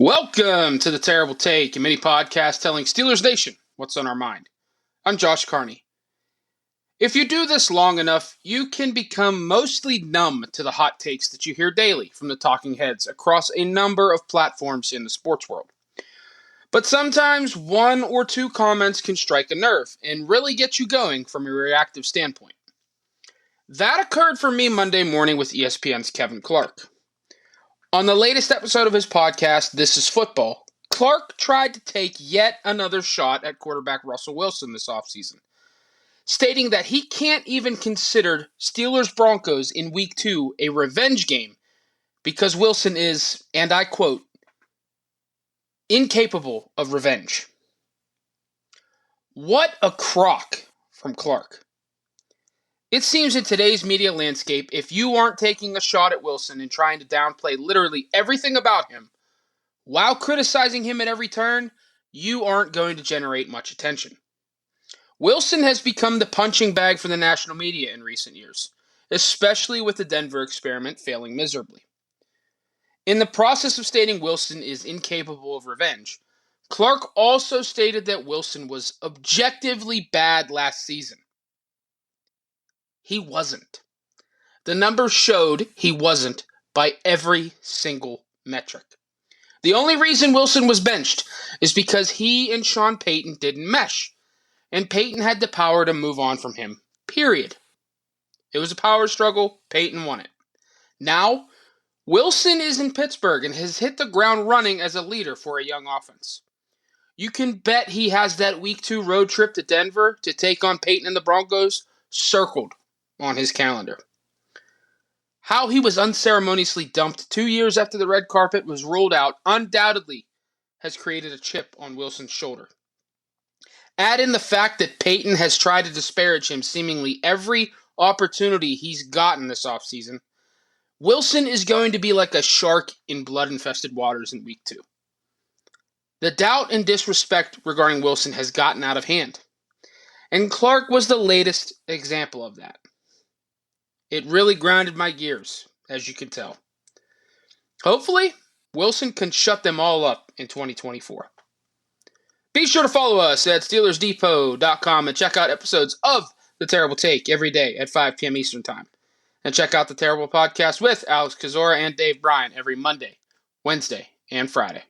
Welcome to the Terrible Take, a mini podcast telling Steelers Nation what's on our mind. I'm Josh Carney. If you do this long enough, you can become mostly numb to the hot takes that you hear daily from the talking heads across a number of platforms in the sports world. But sometimes one or two comments can strike a nerve and really get you going from a reactive standpoint. That occurred for me Monday morning with ESPN's Kevin Clark. On the latest episode of his podcast, This Is Football, Clark tried to take yet another shot at quarterback Russell Wilson this offseason, stating that he can't even consider Steelers-Broncos in Week 2 a revenge game because Wilson is, and I quote, incapable of revenge. What a crock from Clark. It seems in today's media landscape, if you aren't taking a shot at Wilson and trying to downplay literally everything about him, while criticizing him at every turn, you aren't going to generate much attention. Wilson has become the punching bag for the national media in recent years, especially with the Denver experiment failing miserably. In the process of stating Wilson is incapable of revenge, Clark also stated that Wilson was objectively bad last season. He wasn't. The numbers showed he wasn't by every single metric. The only reason Wilson was benched is because he and Sean Payton didn't mesh, and Payton had the power to move on from him, period. It was a power struggle. Payton won it. Now, Wilson is in Pittsburgh and has hit the ground running as a leader for a young offense. You can bet he has that Week 2 road trip to Denver to take on Payton and the Broncos circled on his calendar. How he was unceremoniously dumped 2 years after the red carpet was rolled out undoubtedly has created a chip on Wilson's shoulder. Add in the fact that Payton has tried to disparage him seemingly every opportunity he's gotten this offseason. Wilson is going to be like a shark in blood-infested waters in Week 2. The doubt and disrespect regarding Wilson has gotten out of hand, and Clark was the latest example of that. It really grounded my gears, as you can tell. Hopefully, Wilson can shut them all up in 2024. Be sure to follow us at SteelersDepot.com and check out episodes of The Terrible Take every day at 5 p.m. Eastern Time. And check out The Terrible Podcast with Alex Kozora and Dave Bryan every Monday, Wednesday, and Friday.